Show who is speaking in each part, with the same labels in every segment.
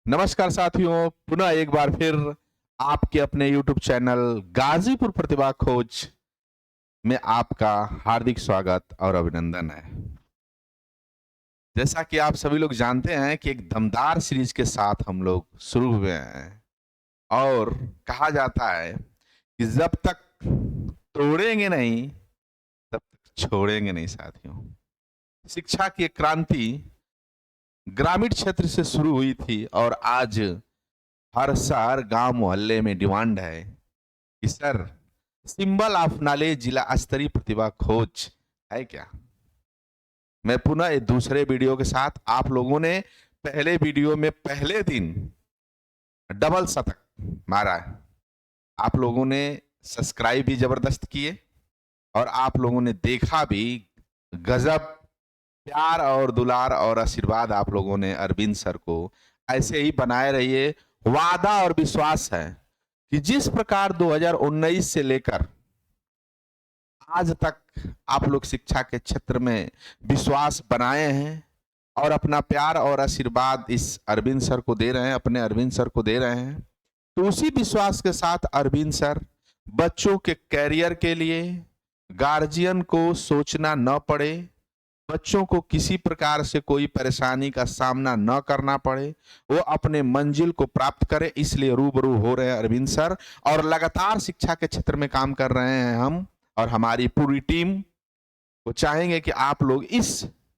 Speaker 1: नमस्कार साथियों, पुनः एक बार फिर आपके अपने YouTube चैनल गाजीपुर प्रतिभा खोज में आपका हार्दिक स्वागत और अभिनंदन है। जैसा कि आप सभी लोग जानते हैं कि एक दमदार सीरीज के साथ हम लोग शुरू हुए हैं और कहा जाता है कि जब तक तोड़ेंगे नहीं तब तक छोड़ेंगे नहीं साथियों। शिक्षा की एक क्रांति ग्रामीण क्षेत्र से शुरू हुई थी और आज हर शहर गांव मोहल्ले में डिमांड है कि सर सिंबल ऑफ नॉलेज जिला स्तरीय प्रतिभा खोज है क्या। मैं पुनः एक दूसरे वीडियो के साथ आप लोगों ने पहले वीडियो में पहले दिन डबल शतक मारा है। आप लोगों ने सब्सक्राइब भी जबरदस्त किए और आप लोगों ने देखा भी। गजब प्यार और दुलार और आशीर्वाद आप लोगों ने अरविंद सर को ऐसे ही बनाए रहिए। वादा और विश्वास है कि जिस प्रकार 2019 से लेकर आज तक आप लोग शिक्षा के क्षेत्र में विश्वास बनाए हैं और अपना प्यार और आशीर्वाद इस अरविंद सर को दे रहे हैं, अपने अरविंद सर को दे रहे हैं, तो उसी विश्वास के साथ अरविंद सर बच्चों के कैरियर के लिए गार्जियन को सोचना न पड़े, बच्चों को किसी प्रकार से कोई परेशानी का सामना न करना पड़े, वो अपने मंजिल को प्राप्त करे, इसलिए रूबरू हो रहे हैं अरविंद सर। और लगातार शिक्षा के क्षेत्र में काम कर रहे हैं हम और हमारी पूरी टीम। वो चाहेंगे कि आप लोग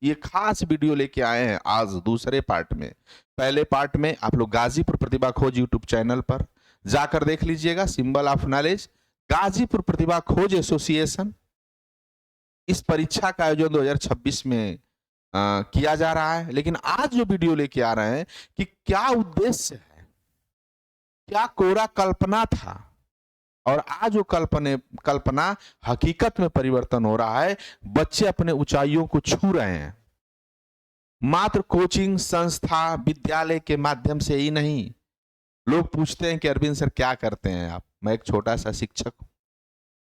Speaker 1: ये खास वीडियो लेके आए हैं आज दूसरे पार्ट में। पहले पार्ट में आप लोग गाजीपुर प्रतिभा खोज यूट्यूब चैनल पर जाकर देख लीजिएगा, सिंबल ऑफ नॉलेज गाजीपुर प्रतिभा खोज एसोसिएशन इस परीक्षा का आयोजन 2026 में किया जा रहा है। लेकिन आज जो वीडियो लेके आ रहे हैं कि क्या उद्देश्य है, क्या कोरा कल्पना था और आज वो कल्पना हकीकत में परिवर्तन हो रहा है। बच्चे अपने ऊंचाइयों को छू रहे हैं, मात्र कोचिंग संस्था विद्यालय के माध्यम से ही नहीं। लोग पूछते हैं कि अरविंद सर क्या करते हैं आप। मैं एक छोटा सा शिक्षक हूं।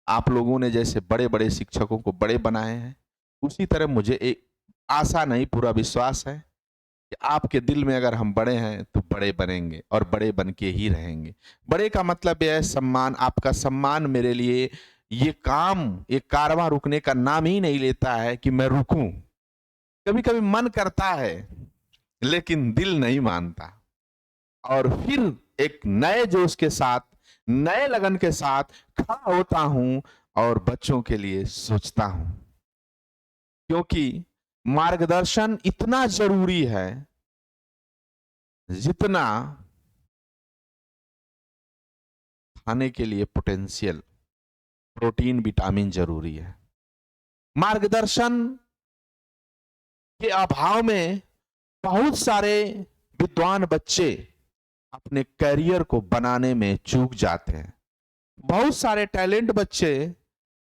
Speaker 1: आप लोगों ने जैसे बड़े बड़े शिक्षकों को बड़े बनाए हैं, उसी तरह मुझे एक आशा नहीं पूरा विश्वास है कि आपके दिल में अगर हम बड़े हैं तो बड़े बनेंगे और बड़े बन के ही रहेंगे। बड़े का मतलब यह है सम्मान। आपका सम्मान मेरे लिए ये कारवां रुकने का नाम ही नहीं लेता है कि मैं रुकूं। कभी कभी मन करता है लेकिन दिल नहीं मानता और फिर एक नए जोश के साथ, नए लगन के साथ खड़ा होता हूं और बच्चों के लिए सोचता हूं, क्योंकि मार्गदर्शन इतना जरूरी है जितना खाने के लिए पोटेंशियल प्रोटीन विटामिन जरूरी है। मार्गदर्शन के अभाव में बहुत सारे विद्वान बच्चे अपने करियर को बनाने में चूक जाते हैं। बहुत सारे टैलेंट बच्चे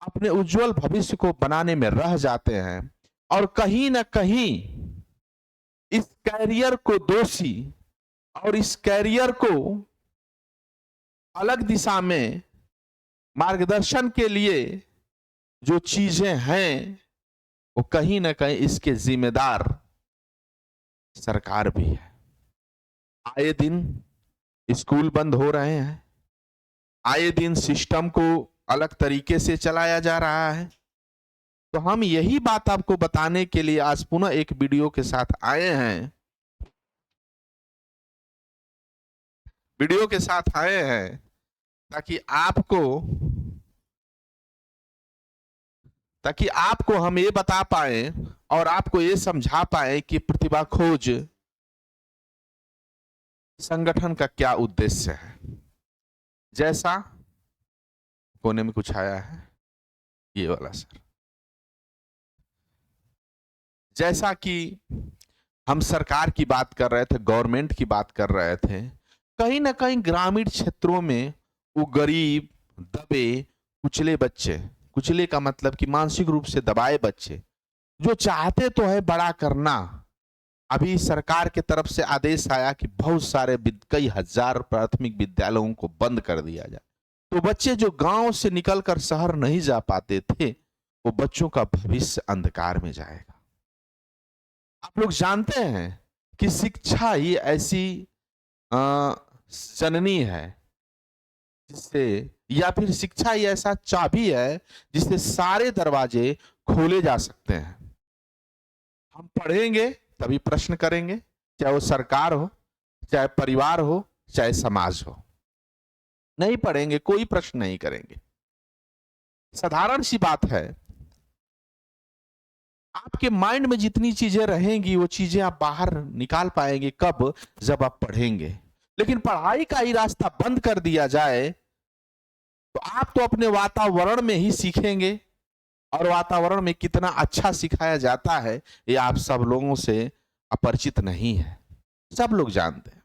Speaker 1: अपने उज्जवल भविष्य को बनाने में रह जाते हैं और कहीं ना कहीं इस कैरियर को दोषी और इस कैरियर को अलग दिशा में मार्गदर्शन के लिए जो चीजें हैं वो कहीं ना कहीं इसके जिम्मेदार सरकार भी है। आए दिन स्कूल बंद हो रहे हैं, आए दिन सिस्टम को अलग तरीके से चलाया जा रहा है। तो हम यही बात आपको बताने के लिए आज पुनः एक वीडियो के साथ आए हैं। वीडियो के साथ आए हैं ताकि आपको हम ये बता पाए और आपको ये समझा पाए कि प्रतिभा खोज संगठन का क्या उद्देश्य है। जैसा कोने में कुछ आया है, ये वाला सर। जैसा कि हम सरकार की बात कर रहे थे, गवर्नमेंट की बात कर रहे थे, कहीं ना कहीं ग्रामीण क्षेत्रों में वो गरीब, दबे, कुचले बच्चे, कुचले का मतलब कि मानसिक रूप से दबाए बच्चे जो चाहते तो है बड़ा करना। अभी सरकार की तरफ से आदेश आया कि बहुत सारे कई हजार प्राथमिक विद्यालयों को बंद कर दिया जाए। तो बच्चे जो गांव से निकलकर शहर नहीं जा पाते थे, वो बच्चों का भविष्य अंधकार में जाएगा। आप लोग जानते हैं कि शिक्षा ही ऐसी जननी है, जिससे, या फिर शिक्षा ही ऐसा चाबी है जिससे सारे दरवाजे खोले जा सकते हैं। हम पढ़ेंगे तभी प्रश्न करेंगे, चाहे वो सरकार हो, चाहे परिवार हो, चाहे समाज हो। नहीं पढ़ेंगे कोई प्रश्न नहीं करेंगे। साधारण सी बात है, आपके माइंड में जितनी चीजें रहेंगी वो चीजें आप बाहर निकाल पाएंगे कब? जब आप पढ़ेंगे। लेकिन पढ़ाई का ही रास्ता बंद कर दिया जाए तो आप तो अपने वातावरण में ही सीखेंगे, और वातावरण में कितना अच्छा सिखाया जाता है ये आप सब लोगों से अपरिचित नहीं है, सब लोग जानते हैं।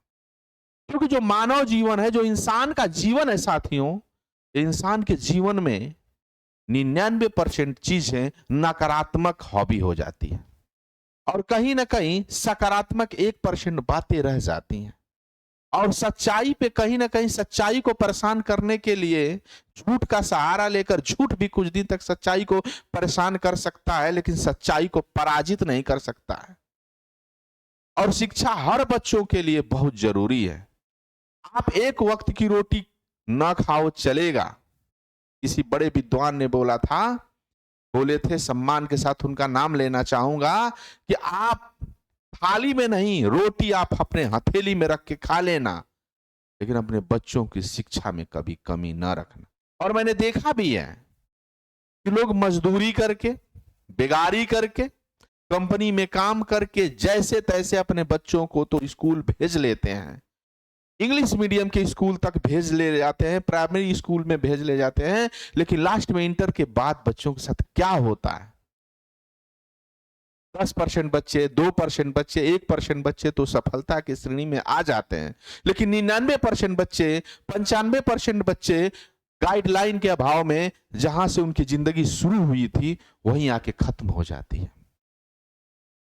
Speaker 1: क्योंकि जो मानव जीवन है, जो इंसान का जीवन है साथियों, इंसान के जीवन में 99% चीजें नकारात्मक हॉबी हो जाती है, और कहीं ना कहीं सकारात्मक 1% बातें रह जाती हैं। और सच्चाई पे कहीं ना कहीं सच्चाई को परेशान करने के लिए झूठ का सहारा लेकर, झूठ भी कुछ दिन तक सच्चाई को परेशान कर सकता है लेकिन सच्चाई को पराजित नहीं कर सकता है। और शिक्षा हर बच्चों के लिए बहुत जरूरी है। आप एक वक्त की रोटी न खाओ चलेगा। किसी बड़े विद्वान ने बोला था, बोले थे, सम्मान के साथ उनका नाम लेना चाहूंगा, कि आप थाली में नहीं, रोटी आप अपने हथेली में रख के खा लेना, लेकिन अपने बच्चों की शिक्षा में कभी कमी ना रखना। और मैंने देखा भी है कि लोग मजदूरी करके, बेगारी करके, कंपनी में काम करके जैसे तैसे अपने बच्चों को तो स्कूल भेज लेते हैं, इंग्लिश मीडियम के स्कूल तक भेज ले जाते हैं, प्राइमरी स्कूल में भेज ले जाते हैं, लेकिन लास्ट में इंटर के बाद बच्चों के साथ क्या होता है? 10% बच्चे, 2% बच्चे, 1% बच्चे तो सफलता की श्रेणी में आ जाते हैं, लेकिन 99% बच्चे, 95% बच्चे गाइडलाइन के अभाव में जहां से उनकी जिंदगी शुरू हुई थी वहीं आके खत्म हो जाती है।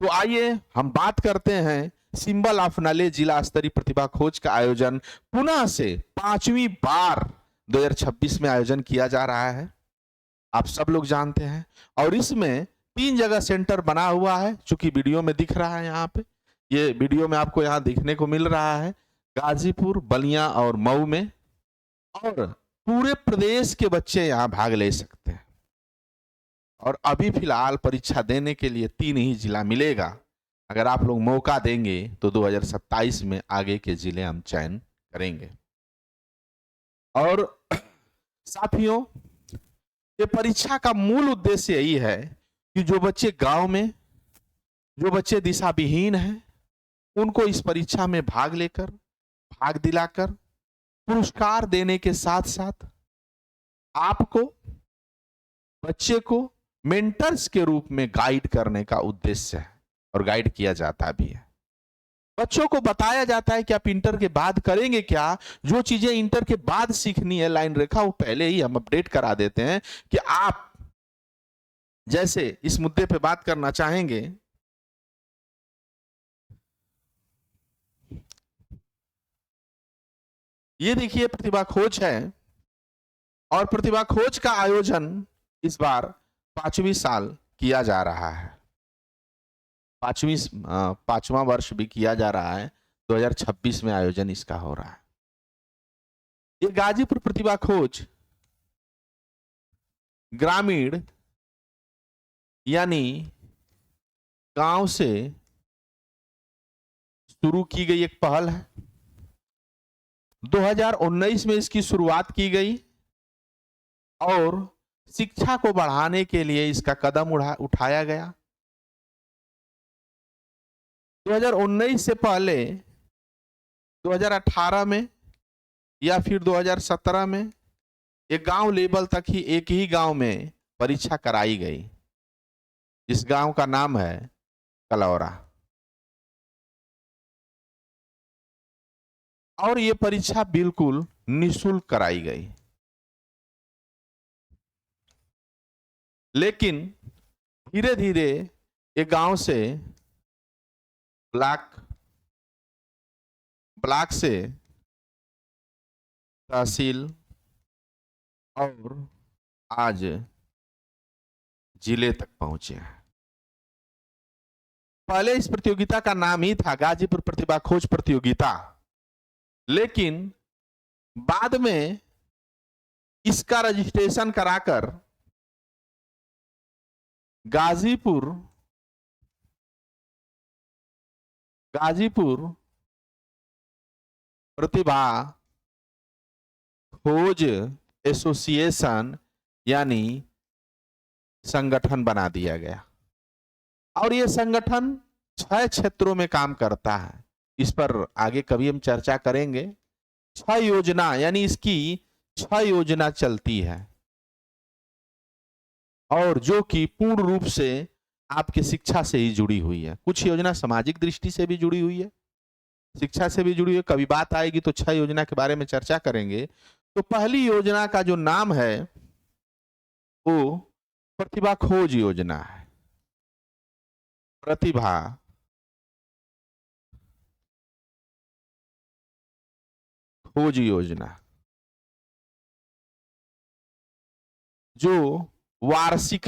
Speaker 1: तो आइए हम बात करते हैं सिंबल ऑफ नॉलेज जिला स्तरीय प्रतिभा खोज का आयोजन पुनः से 5वीं बार 2026 में आयोजन किया जा रहा है, आप सब लोग जानते हैं। और इसमें 3 जगह सेंटर बना हुआ है, चूंकि वीडियो में दिख रहा है, यहाँ पे ये वीडियो में आपको यहाँ दिखने को मिल रहा है, गाजीपुर, बलिया और मऊ में। और पूरे प्रदेश के बच्चे यहाँ भाग ले सकते हैं। और अभी फिलहाल परीक्षा देने के लिए 3 ही जिला मिलेगा। अगर आप लोग मौका देंगे तो 2027 में आगे के जिले हम चयन करेंगे। और साथियों, ये परीक्षा का मूल उद्देश्य यही है कि जो बच्चे गांव में, जो बच्चे दिशा विहीन हैं, उनको इस परीक्षा में भाग लेकर, भाग दिलाकर पुरस्कार देने के साथ साथ आपको, बच्चे को मेंटर्स के रूप में गाइड करने का उद्देश्य है, और गाइड किया जाता भी है। बच्चों को बताया जाता है कि आप इंटर के बाद करेंगे क्या, जो चीजें इंटर के बाद सीखनी है लाइन रेखा, वो पहले ही हम अपडेट करा देते हैं कि आप जैसे इस मुद्दे पे बात करना चाहेंगे। ये देखिए प्रतिभा खोज है, और प्रतिभा खोज का आयोजन इस बार 5वीं साल किया जा रहा है। 5वां वर्ष भी किया जा रहा है, 2026 में आयोजन इसका हो रहा है। ये गाजीपुर प्रतिभा खोज ग्रामीण यानी गांव से शुरू की गई एक पहल है। 2019 में इसकी शुरुआत की गई, और शिक्षा को बढ़ाने के लिए इसका कदम उठाया गया। 2019 से पहले 2018 में या फिर 2017 में एक गांव लेवल तक ही एक ही गांव में परीक्षा कराई गई। इस गांव का नाम है कलौरा। और ये परीक्षा बिल्कुल निःशुल्क कराई गई। लेकिन धीरे धीरे ये गांव से ब्लॉक से तहसील और आज जिले तक पहुंचे हैं। पहले इस प्रतियोगिता का नाम ही था गाजीपुर प्रतिभा खोज प्रतियोगिता। लेकिन बाद में इसका रजिस्ट्रेशन कराकर गाजीपुर प्रतिभा खोज एसोसिएशन यानी संगठन बना दिया गया और यह संगठन 6 क्षेत्रों में काम करता है। इस पर आगे कभी हम चर्चा करेंगे। 6 योजना यानी इसकी 6 योजना चलती है और जो कि पूर्ण रूप से आपकी शिक्षा से ही जुड़ी हुई है। कुछ योजना सामाजिक दृष्टि से भी जुड़ी हुई है, शिक्षा से भी जुड़ी हुई है। कभी बात आएगी तो 6 योजना के बारे में चर्चा करेंगे। तो पहली योजना का जो नाम है वो प्रतिभा खोज योजना है। प्रतिभा खोज योजना जो वार्षिक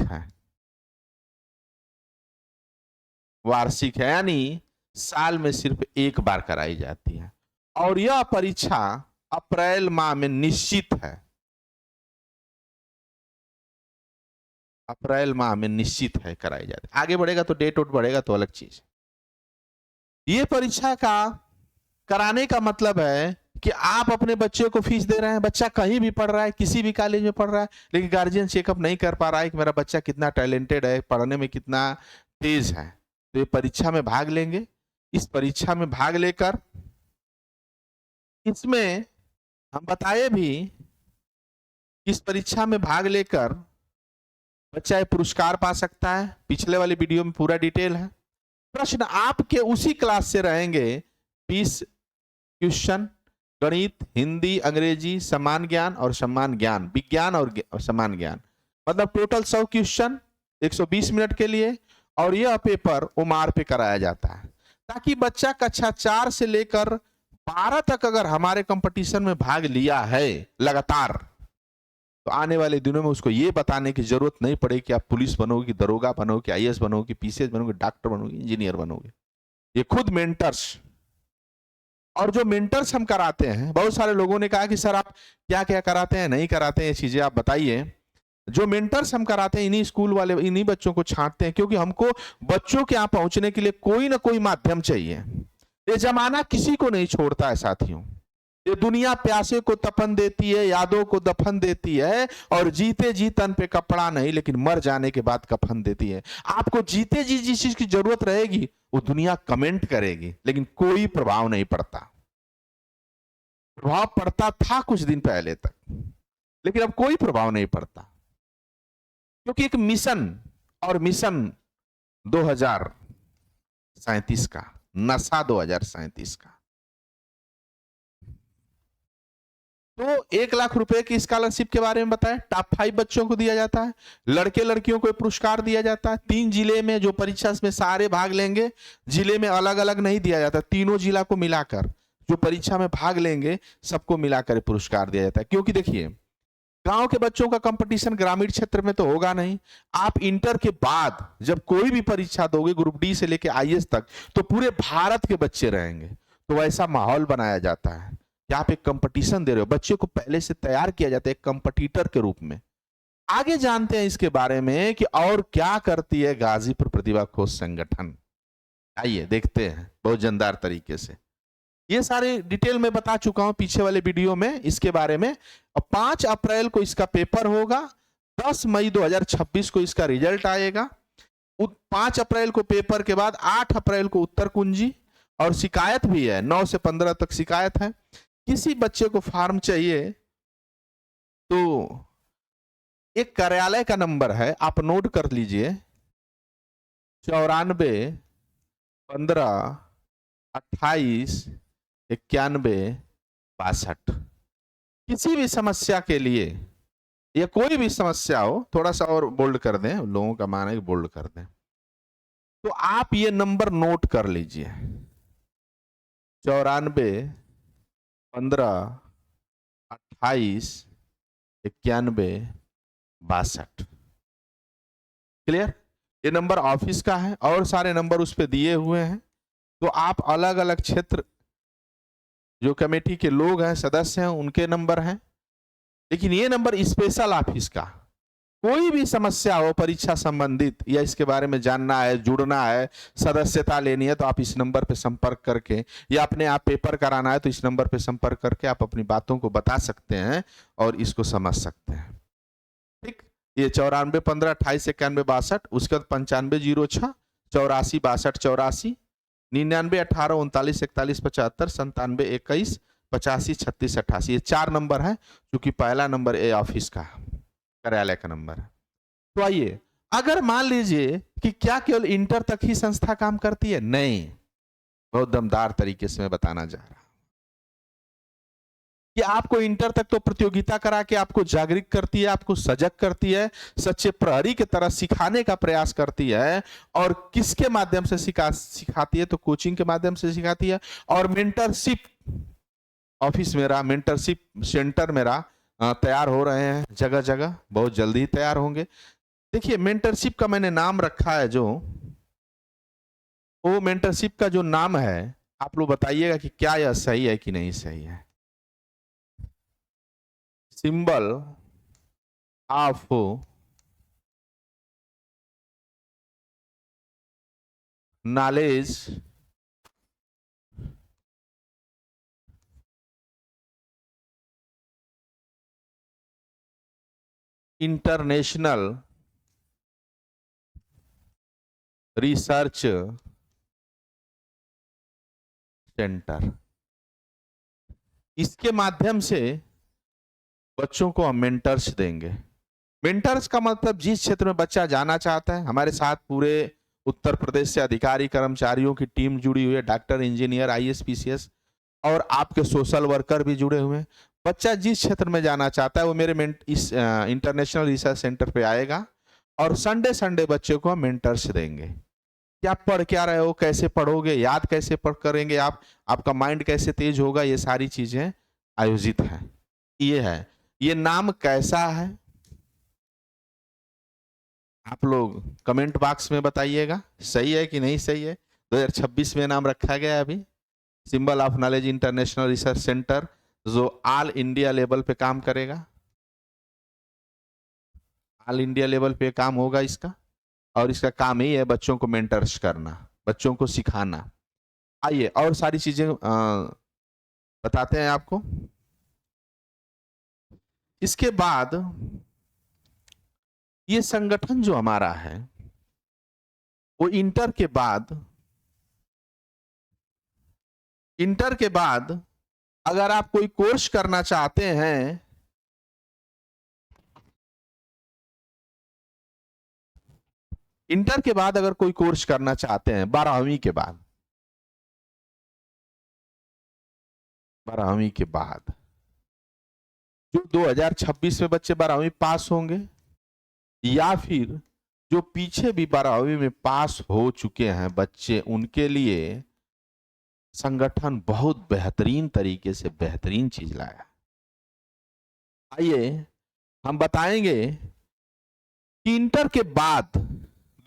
Speaker 1: है यानी साल में सिर्फ एक बार कराई जाती है और यह परीक्षा अप्रैल माह में निश्चित है। अप्रैल माह में निश्चित है कराई जाती है। आगे बढ़ेगा तो डेट बढ़ेगा तो अलग चीज। ये परीक्षा का कराने का मतलब है कि आप अपने बच्चे को फीस दे रहे हैं, बच्चा कहीं भी पढ़ रहा है, किसी भी कॉलेज में पढ़ रहा है, लेकिन गार्जियन चेकअप नहीं कर पा रहा है कि मेरा बच्चा कितना टैलेंटेड है, पढ़ने में कितना तेज है। तो ये परीक्षा में भाग लेंगे। इस परीक्षा में भाग लेकर इसमें हम बताए भी इस परीक्षा में भाग लेकर बच्चा ये पुरस्कार पा सकता है। पिछले वाले वीडियो में पूरा डिटेल है। प्रश्न आपके उसी क्लास से रहेंगे। 20 क्वेश्चन गणित, हिंदी, अंग्रेजी, समान ज्ञान और सम्मान ज्ञान, विज्ञान और समान ज्ञान, मतलब टोटल 100 क्वेश्चन 120 मिनट के लिए। और यह पेपर उमार पे कराया जाता है ताकि बच्चा कक्षा 4 से लेकर 12 तक अगर हमारे कंपटीशन में भाग लिया है लगातार, तो आने वाले दिनों में उसको ये बताने की जरूरत नहीं पड़ेगी कि आप पुलिस बनोगे, कि दरोगा बनोगे, कि आईएएस बनोगे, पीसीएस बनोगे, डॉक्टर बनोगे, इंजीनियर बनोगे। ये खुद मेंटर्स, और जो मेंटर्स हम कराते हैं, बहुत सारे लोगों ने कहा कि सर आप क्या क्या कराते हैं, नहीं कराते हैं, ये चीजें आप बताइए। जो मेंटर्स हम कराते हैं इन्हीं स्कूल वाले इन्हीं बच्चों को छांटते हैं, क्योंकि हमको बच्चों के यहाँ पहुंचने के लिए कोई ना कोई माध्यम चाहिए। ये जमाना किसी को नहीं छोड़ता है साथियों। ये दुनिया प्यासे को तपन देती है, यादों को दफन देती है, और जीते जी तन पे कपड़ा नहीं लेकिन मर जाने के बाद कफन देती है। आपको जीते जी जिस चीज की जरूरत रहेगी वो दुनिया कमेंट करेगी, लेकिन कोई प्रभाव नहीं पड़ता। प्रभाव पड़ता था कुछ दिन पहले तक, लेकिन अब कोई प्रभाव नहीं पड़ता, क्योंकि एक मिशन, और मिशन 2037 का, नशा 2037 का। तो 1 लाख रुपए की स्कॉलरशिप के बारे में बताएं। टॉप 5 बच्चों को दिया जाता है, लड़के लड़कियों को पुरस्कार दिया जाता है। 3 जिले में जो परीक्षा में सारे भाग लेंगे, जिले में अलग अलग नहीं दिया जाता, तीनों जिला को मिलाकर जो परीक्षा में भाग लेंगे सबको मिलाकर पुरस्कार दिया जाता है। क्योंकि देखिए गांव के बच्चों का कंपटीशन ग्रामीण क्षेत्र में तो होगा नहीं। आप इंटर के बाद जब कोई भी परीक्षा दोगे ग्रुप डी से लेकर आईएएस तक, तो पूरे भारत के बच्चे रहेंगे। तो वैसा माहौल बनाया जाता है कि आप एक कंपटीशन दे रहे हो, बच्चे को पहले से तैयार किया जाता है एक कंपटीटर के रूप में। आगे जानते हैं इसके बारे में कि और क्या करती है गाजीपुर प्रतिभा खोज संगठन। आइए देखते हैं बहुत जानदार तरीके से। ये सारे डिटेल में बता चुका हूं पिछले वाले वीडियो में इसके बारे में। 5 अप्रैल को इसका पेपर होगा, 10 मई 2026 को इसका रिजल्ट आएगा। 5 अप्रैल को पेपर के बाद 8 अप्रैल को उत्तर कुंजी, और शिकायत भी है 9 से 15 तक शिकायत है। किसी बच्चे को फॉर्म चाहिए तो एक कार्यालय का नंबर है, आप नोट कर लीजिए, 94 15 28 91 62। किसी भी समस्या के लिए या कोई भी समस्या हो, थोड़ा सा और बोल्ड कर दें, लोगों का माना है कि बोल्ड कर दें, तो आप ये नंबर नोट कर लीजिए, 94 15 28 91 62। क्लियर? ये नंबर ऑफिस का है और सारे नंबर उस पर दिए हुए हैं। तो आप अलग अलग क्षेत्र जो कमेटी के लोग हैं, सदस्य हैं, उनके नंबर हैं। लेकिन ये नंबर स्पेशल ऑफिस का, कोई भी समस्या हो परीक्षा संबंधित या इसके बारे में जानना है, जुड़ना है, सदस्यता लेनी है, तो आप इस नंबर पे संपर्क करके, या अपने आप पेपर कराना है तो इस नंबर पे संपर्क करके आप अपनी बातों को बता सकते हैं और इसको समझ सकते हैं। ठीक, ये 9415289162, उसके बाद 9506 84 62 84, 99 18 39 41 75, 97 21 85 36 88, ये 4 नंबर है, क्योंकि पहला नंबर ए ऑफिस का, कार्यालय का नंबर है। तो आइए, अगर मान लीजिए कि क्या केवल इंटर तक ही संस्था काम करती है? नहीं, बहुत दमदार तरीके से मैं बताना जा रहा हूं कि आपको इंटर तक तो प्रतियोगिता करा के आपको जागरूक करती है, आपको सजग करती है, सच्चे प्रहरी की तरह सिखाने का प्रयास करती है। और किसके माध्यम से सिखाती है? तो कोचिंग के माध्यम से सिखाती है। और मेंटरशिप ऑफिस मेरा, मेंटरशिप सेंटर मेरा तैयार हो रहे हैं जगह जगह, बहुत जल्दी ही तैयार होंगे। देखिए, मेंटरशिप का मैंने नाम रखा है, जो वो मेंटरशिप का जो नाम है, आप लोग बताइएगा कि क्या यह सही है कि नहीं सही है। Symbol of knowledge international research centre, इसके माध्यम से बच्चों को हम मेंटर्स देंगे। मेंटर्स का मतलब जिस क्षेत्र में बच्चा जाना चाहता है, हमारे साथ पूरे उत्तर प्रदेश से अधिकारी कर्मचारियों की टीम जुड़ी हुई है, डॉक्टर, इंजीनियर, आईएएस, पीसीएस, और आपके सोशल वर्कर भी जुड़े हुए हैं। बच्चा जिस क्षेत्र में जाना चाहता है वो मेरे इस इंटरनेशनल रिसर्च सेंटर पे आएगा, और संडे संडे बच्चे को हम मेंटर्स देंगे कि आप पढ़ क्या रहे हो, कैसे पढ़ोगे, याद कैसे पढ़ करेंगे आप, आपका माइंड कैसे तेज होगा, ये सारी चीजें आयोजित है। ये है, ये नाम कैसा है आप लोग कमेंट बॉक्स में बताइएगा, सही है कि नहीं सही है। 2026 में नाम रखा गया है अभी, symbol of knowledge international research centre, जो ऑल इंडिया लेवल पे काम करेगा, ऑल इंडिया लेवल पे काम होगा इसका, और इसका काम ही है बच्चों को मेंटर्स करना, बच्चों को सिखाना। आइए और सारी चीजें बताते हैं आपको। इसके बाद ये संगठन जो हमारा है वो इंटर के बाद अगर आप कोई कोर्स करना चाहते हैं, इंटर के बाद अगर कोई कोर्स करना चाहते हैं 12वीं के बाद, 12वीं के बाद जो 2026 में बच्चे 12वीं पास होंगे, या फिर जो पीछे भी 12वीं में पास हो चुके हैं बच्चे, उनके लिए संगठन बहुत बेहतरीन तरीके से बेहतरीन चीज लाया। आइए हम बताएंगे कि इंटर के बाद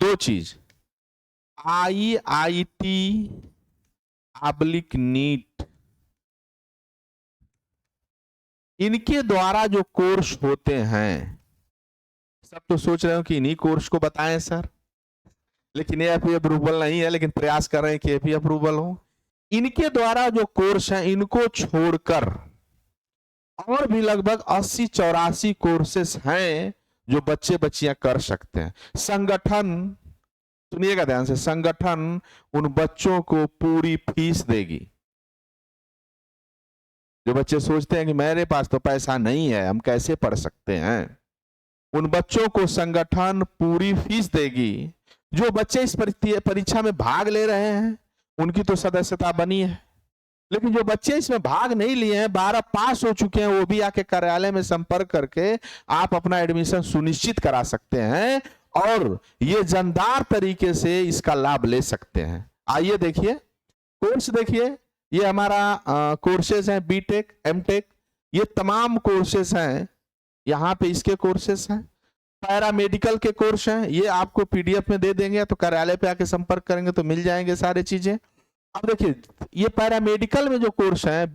Speaker 1: 2 चीज, IIT नीट, इनके द्वारा जो कोर्स होते हैं, सब तो सोच रहे हो कि इन्हीं कोर्स को बताएं सर, लेकिन ये एफी अप्रूवल नहीं है, लेकिन प्रयास कर रहे हैं कि एफी अप्रूवल हो। इनके द्वारा जो कोर्स है, इनको छोड़कर और भी लगभग 80-84 कोर्सेस हैं जो बच्चे बच्चियां कर सकते हैं। संगठन, सुनिएगा ध्यान से, संगठन उन बच्चों को पूरी फीस देगी। जो बच्चे सोचते हैं कि मेरे पास तो पैसा नहीं है, हम कैसे पढ़ सकते हैं, उन बच्चों को संगठन पूरी फीस देगी। जो बच्चे इस परीक्षा में भाग ले रहे हैं उनकी तो सदस्यता बनी है, लेकिन जो बच्चे इसमें भाग नहीं लिए हैं, 12 पास हो चुके हैं, वो भी आके कार्यालय में संपर्क करके आप अपना एडमिशन सुनिश्चित करा सकते हैं और ये जानदार तरीके से इसका लाभ ले सकते हैं। आइए देखिए कोर्स, देखिए ये हमारा कोर्सेज हैं, बीटेक, एमटेक, ये तमाम कोर्सेज हैं। यहाँ पे इसके कोर्सेज हैं, पैरामेडिकल के कोर्स हैं, ये आपको पीडीएफ में दे देंगे, तो कार्यालय पे आके संपर्क करेंगे तो मिल जाएंगे सारी चीजें। अब देखिए ये पैरामेडिकल में जो कोर्स है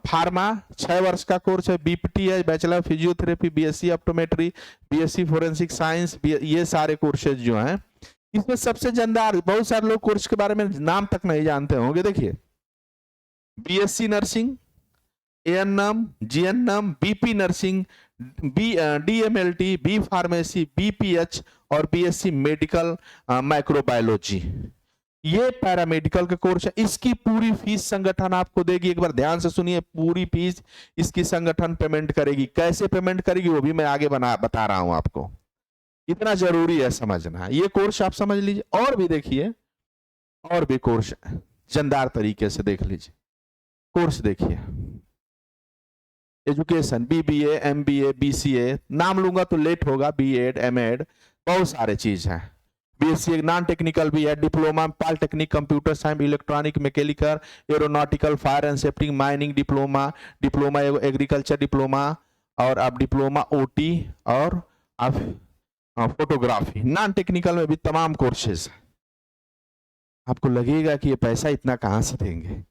Speaker 1: फार्मा 6 वर्ष का कोर्स है, बीपीटी है, bachelor physiotherapy, BSc optometry, BSc forensic science, ये सारे कोर्सेज जो हैं इसमें सबसे जानदार, बहुत सारे लोग कोर्स के बारे में नाम तक नहीं जानते होंगे। देखिए BSc nursing, ANM, GNM, BP nursing, DMLT, B pharmacy, BPH और बीएससी मेडिकल माइक्रोबायोलॉजी, ये पैरामेडिकल का कोर्स है। इसकी पूरी फीस संगठन आपको देगी। एक बार ध्यान से सुनिए, पूरी फीस इसकी संगठन पेमेंट करेगी। कैसे पेमेंट करेगी वो भी मैं आगे बता रहा हूं आपको, इतना जरूरी है समझना। ये कोर्स आप समझ लीजिए। और भी देखिए, और भी कोर्स जानदार तरीके से देख लीजिए। कोर्स देखिए, एजुकेशन, बीबीए, एमबीए, बीसीए, नाम लूंगा तो लेट होगा, बीएड, एमएड, बहुत सारे चीज हैं। बीएससी नॉन टेक्निकल भी है, diploma polytechnic, computer science, electronic, mechanical, aeronautical, fire and safety, mining diploma, diploma agriculture diploma, और अब डिप्लोमा ओटी, और अब फोटोग्राफी। नॉन टेक्निकल में भी तमाम कोर्सेज। आपको लगेगा कि ये पैसा इतना कहां से देंगे,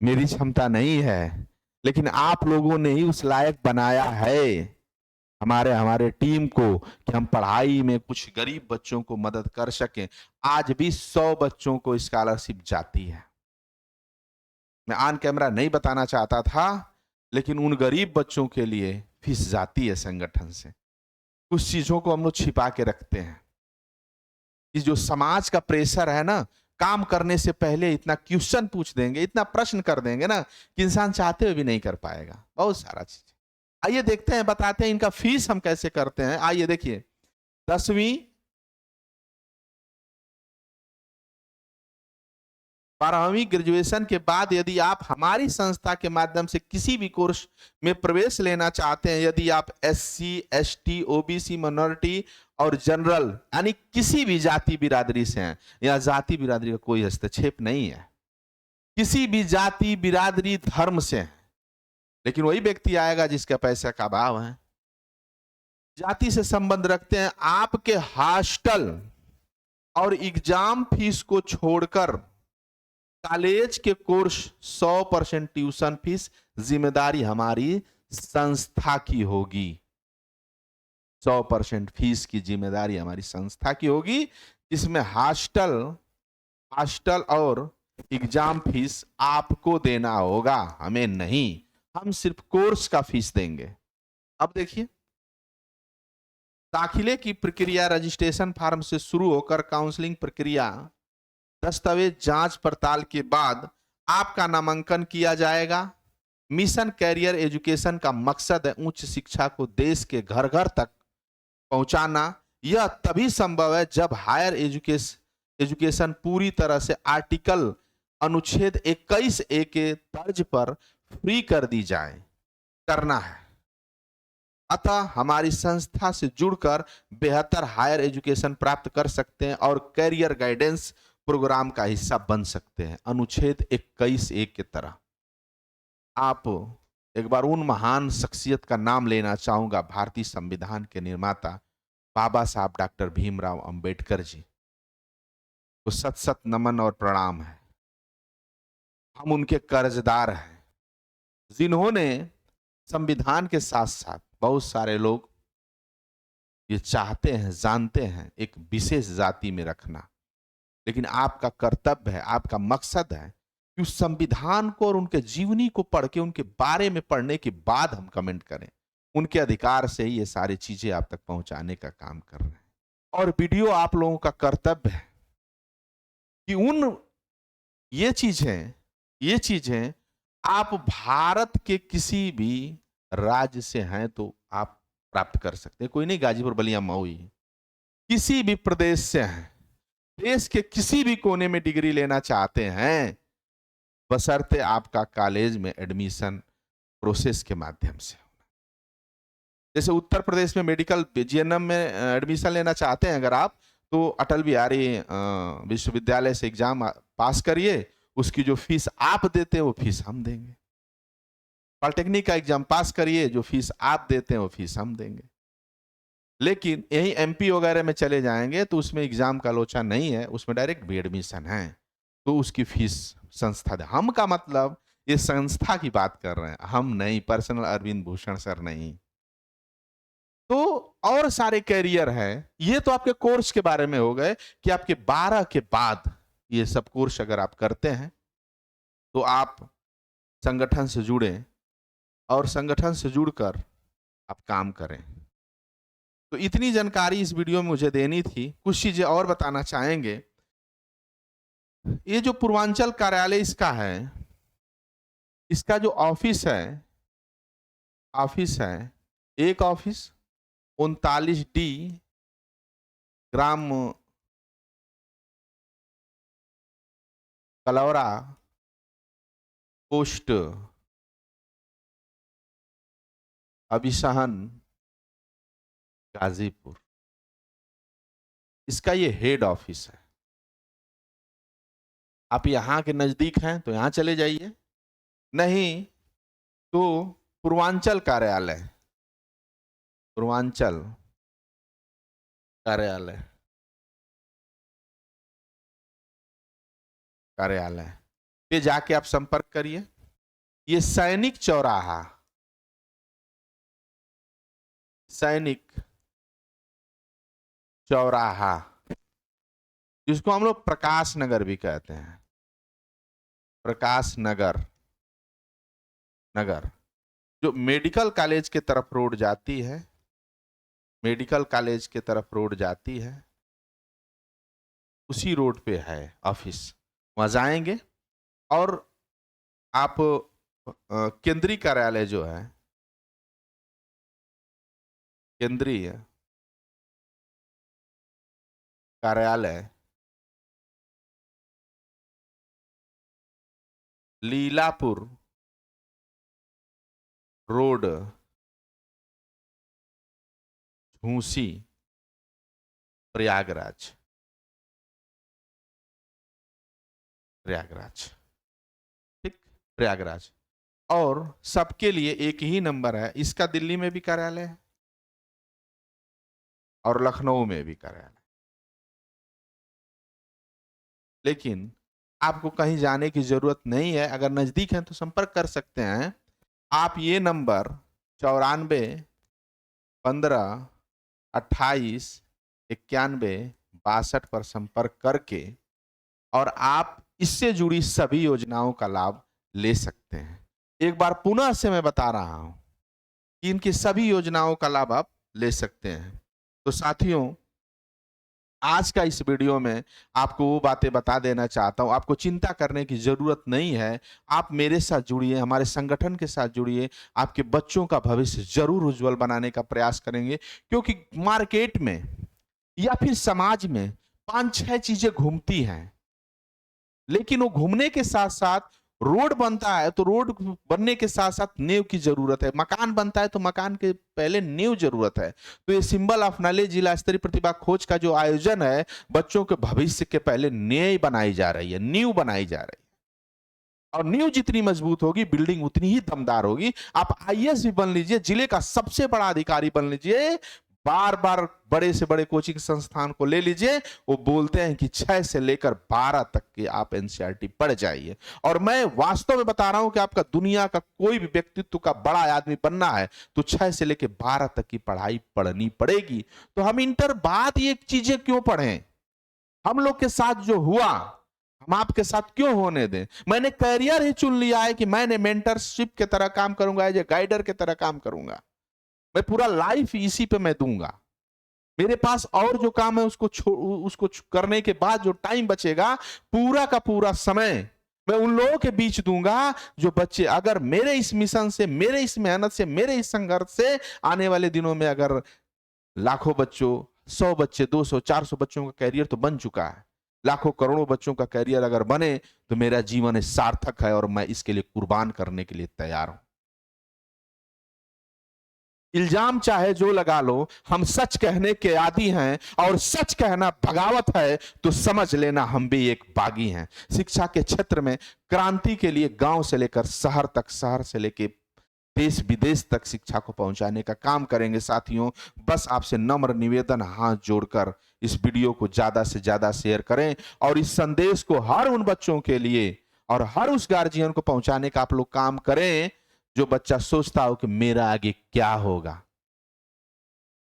Speaker 1: मेरी क्षमता नहीं है, लेकिन आप लोगों ने ही उस लायक बनाया है हमारे टीम को कि हम पढ़ाई में कुछ गरीब बच्चों को मदद कर सकें। आज भी 100 बच्चों को स्कॉलरशिप जाती है। मैं ऑन कैमरा नहीं बताना चाहता था, लेकिन उन गरीब बच्चों के लिए फीस जाती है संगठन से। कुछ चीजों को हम लोग छिपा के रखते हैं। इस जो समाज का प्रेशर है ना, काम करने से पहले इतना क्वेश्चन पूछ देंगे, इतना प्रश्न कर देंगे ना कि इंसान चाहते हुए भी नहीं कर पाएगा। बहुत सारा चीज। आइए देखते हैं, बताते हैं इनका फीस हम कैसे करते हैं। आइए देखिए, 10वीं 12वीं ग्रेजुएशन के बाद यदि आप हमारी संस्था के माध्यम से किसी भी कोर्स में प्रवेश लेना चाहते हैं, यदि आप एससी, एसटी, ओबीसी, माइनॉरिटी और जनरल यानी किसी भी जाति बिरादरी से हैं, या जाति बिरादरी का कोई हस्तक्षेप नहीं है, किसी भी जाति बिरादरी धर्म से हैं, लेकिन वही व्यक्ति आएगा जिसका पैसा का अभाव है, जाति से संबंध रखते हैं, आपके हॉस्टल और एग्जाम फीस को छोड़कर कॉलेज के कोर्स 100% ट्यूशन फीस जिम्मेदारी हमारी संस्था की होगी। 100% फीस की जिम्मेदारी हमारी संस्था की होगी, इसमें हॉस्टल और एग्जाम फीस आपको देना होगा, हमें नहीं। हम सिर्फ कोर्स का फीस देंगे। अब देखिए, दाखिले की प्रक्रिया रजिस्ट्रेशन फॉर्म से शुरू होकर काउंसलिंग प्रक्रिया, दस्तावेज जांच पड़ताल के बाद आपका नामांकन किया जाएगा। मिशन कैरियर एजुकेशन का मकसद है उच्च शिक्षा को देश के घर घर तक पहुंचाना। यह तभी संभव है जब हायर एजुकेशन पूरी तरह से आर्टिकल अनुच्छेद 21A के तर्ज पर फ्री कर दी जाए, करना है। अतः हमारी संस्था से जुड़कर बेहतर हायर एजुकेशन प्राप्त कर सकते हैं और कैरियर गाइडेंस प्रोग्राम का हिस्सा बन सकते हैं, अनुच्छेद 21A के तरह। आप एक बार उन महान शख्सियत का नाम लेना चाहूंगा, भारतीय संविधान के निर्माता बाबा साहब डॉक्टर भीमराव अंबेडकर जी को सत सत नमन और प्रणाम है। हम उनके कर्जदार हैं, जिन्होंने संविधान के साथ साथ बहुत सारे लोग ये चाहते हैं, जानते हैं एक विशेष जाति में रखना, लेकिन आपका कर्तव्य है, आपका मकसद है कि उस संविधान को और उनके जीवनी को पढ़ के, उनके बारे में पढ़ने के बाद हम कमेंट करें। उनके अधिकार से ही ये सारी चीजें आप तक पहुंचाने का काम कर रहे हैं। और वीडियो आप लोगों का कर्तव्य है कि ये चीजें आप भारत के किसी भी राज्य से हैं तो आप प्राप्त कर सकते हैं। कोई नहीं गाजीपुर, बलिया, मऊ, किसी भी प्रदेश से हैं, देश के किसी भी कोने में डिग्री लेना चाहते हैं, बशर्ते आपका कॉलेज में एडमिशन प्रोसेस के माध्यम से। जैसे उत्तर प्रदेश में मेडिकल जीएनएम में एडमिशन लेना चाहते हैं अगर आप, तो अटल बिहारी विश्वविद्यालय से एग्जाम पास करिए, उसकी जो फीस आप देते हैं वो फीस हम देंगे। पॉलिटेक्निक का एग्जाम पास करिए, जो फीस आप देते हैं वो फीस हम देंगे। लेकिन यही एमपी वगैरह में चले जाएंगे तो उसमें एग्जाम का लोचा नहीं है, उसमें डायरेक्ट भी एडमिशन है। तो उसकी फीस संस्था दे। हम का मतलब ये संस्था की बात कर रहे हैं, हम नहीं, पर्सनल अरविंद भूषण सर नहीं। तो और सारे कैरियर हैं। ये तो आपके कोर्स के बारे में हो गए कि आपके 12 के बाद ये सब कोर्स अगर आप करते हैं तो आप संगठन से जुड़े और संगठन से जुड़कर आप काम करें। तो इतनी जानकारी इस वीडियो में मुझे देनी थी। कुछ चीजें और बताना चाहेंगे। ये जो पूर्वांचल कार्यालय इसका है, इसका जो ऑफिस है एक ऑफिस 39D ग्राम कलौरा पोस्ट अभिसहन गाजीपुर, इसका ये हेड ऑफिस है। आप यहां के नजदीक हैं तो यहां चले जाइए, नहीं तो पूर्वांचल कार्यालय पे जाके आप संपर्क करिए। ये सैनिक चौराहा जिसको हम लोग प्रकाश नगर भी कहते हैं, प्रकाश नगर जो मेडिकल कॉलेज के तरफ रोड जाती है, उसी रोड पे है ऑफिस। वहां जाएंगे और आप केंद्रीय कार्यालय जो है, केंद्रीय कार्यालय लीलापुर रोड, झूसी, प्रयागराज। ठीक, प्रयागराज। और सबके लिए एक ही नंबर है। इसका दिल्ली में भी कार्यालय है और लखनऊ में भी कार्यालय। लेकिन आपको कहीं जाने की जरूरत नहीं है। अगर नजदीक है तो संपर्क कर सकते हैं। आप ये नंबर 94-15-28-91-62 पर संपर्क करके और आप इससे जुड़ी सभी योजनाओं का लाभ ले सकते हैं। एक बार पुनः से मैं बता रहा हूं कि इनकी सभी योजनाओं का लाभ आप ले सकते हैं। तो साथियों, आज का इस वीडियो में आपको वो बातें बता देना चाहता हूं। आपको चिंता करने की जरूरत नहीं है। आप मेरे साथ जुड़िए, हमारे संगठन के साथ जुड़िए। आपके बच्चों का भविष्य जरूर उज्जवल बनाने का प्रयास करेंगे, क्योंकि मार्केट में या फिर समाज में 5-6 चीजें घूमती हैं, लेकिन वो घूमने के साथ साथ रोड बनता है तो रोड बनने के साथ साथ नींव की जरूरत है। मकान बनता है तो मकान के पहले नींव जरूरत है। तो ये सिंबल ऑफ नॉलेज जिला स्तरीय प्रतिभा खोज का जो आयोजन है, बच्चों के भविष्य के पहले नींव बनाई जा रही है, नींव बनाई जा रही है। और नींव जितनी मजबूत होगी, बिल्डिंग उतनी ही दमदार होगी। आप आईएएस भी बन लीजिए, जिले का सबसे बड़ा अधिकारी बन लीजिए, बार बार बड़े से बड़े कोचिंग संस्थान को ले लीजिए। वो बोलते हैं कि 6 से लेकर 12 तक के आप एनसीईआरटी पढ़ जाइए। और मैं वास्तव में बता रहा हूं कि आपका दुनिया का कोई भी व्यक्तित्व का बड़ा आदमी बनना है तो 6 से लेकर 12 तक की पढ़ाई पढ़नी पड़ेगी। तो हम इंटर बाद ये चीजें क्यों पढ़ें? हम लोग के साथ जो हुआ हम आपके साथ क्यों होने दें? मैंने कैरियर ही चुन लिया है कि मैंने मेंटरशिप की तरह काम करूंगा, एज ए गाइडर की तरह काम करूंगा। मैं पूरा लाइफ इसी पे मैं दूंगा। मेरे पास और जो काम है उसको करने के बाद जो टाइम बचेगा, पूरा का पूरा समय मैं उन लोगों के बीच दूंगा जो बच्चे अगर मेरे इस मिशन से, मेरे इस मेहनत से, मेरे इस संघर्ष से आने वाले दिनों में अगर लाखों बच्चों, 100 बच्चे, 200, 400 बच्चों का कैरियर तो बन चुका है, लाखों करोड़ों बच्चों का कैरियर अगर बने तो मेरा जीवन सार्थक है और मैं इसके लिए कुर्बान करने के लिए तैयार हूं। इल्जाम चाहे जो लगा लो, हम सच कहने के आदी हैं और सच कहना बगावत है तो समझ लेना हम भी एक बागी हैं। शिक्षा के क्षेत्र में क्रांति के लिए गांव से लेकर शहर तक, शहर से लेकर देश विदेश तक शिक्षा को पहुंचाने का काम करेंगे साथियों। बस आपसे नम्र निवेदन, हाथ जोड़कर इस वीडियो को ज्यादा से ज्यादा शेयर करें और इस संदेश को हर उन बच्चों के लिए और हर उस गार्जियन को पहुंचाने का आप लोग काम करें जो बच्चा सोचता हो कि मेरा आगे क्या होगा।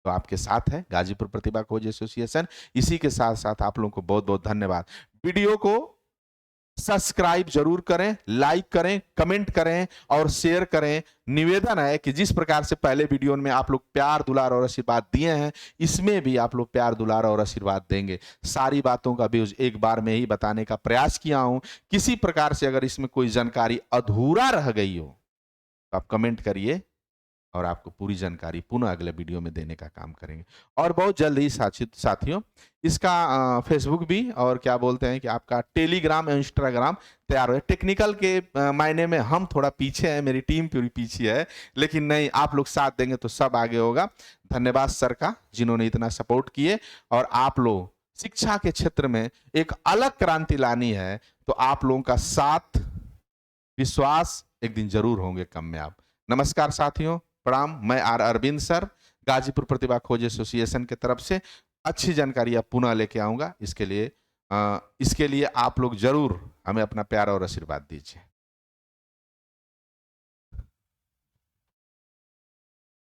Speaker 1: तो आपके साथ है गाजीपुर प्रतिभा खोज एसोसिएशन। इसी के साथ साथ आप लोगों को बहुत बहुत धन्यवाद। वीडियो को सब्सक्राइब जरूर करें, लाइक करें, कमेंट करें और शेयर करें। निवेदन है कि जिस प्रकार से पहले वीडियो में आप लोग प्यार दुलार और आशीर्वाद दिए हैं, इसमें भी आप लोग प्यार दुलार और आशीर्वाद देंगे। सारी बातों का व्यूज एक बार में ही बताने का प्रयास किया हूं। किसी प्रकार से अगर इसमें कोई जानकारी अधूरा रह गई हो तो आप कमेंट करिए और आपको पूरी जानकारी पुनः अगले वीडियो में देने का काम करेंगे। और बहुत जल्द ही साथियों इसका फेसबुक भी और क्या बोलते हैं कि आपका टेलीग्राम और इंस्टाग्राम तैयार हो। टेक्निकल के मायने में हम थोड़ा पीछे हैं, मेरी टीम पूरी पीछे है, लेकिन नहीं, आप लोग साथ देंगे तो सब आगे होगा। धन्यवाद सर का, जिन्होंने इतना सपोर्ट किए। और आप लोग शिक्षा के क्षेत्र में एक अलग क्रांति लानी है तो आप लोगों का साथ, विश्वास एक दिन जरूर होंगे कम में आप। नमस्कार साथियों, प्रणाम। मैं अरविंद सर, गाजीपुर प्रतिभा खोज एसोसिएशन की तरफ से अच्छी जानकारी आप पुनः लेके आऊंगा। इसके लिए आप लोग जरूर हमें अपना प्यार और आशीर्वाद दीजिए।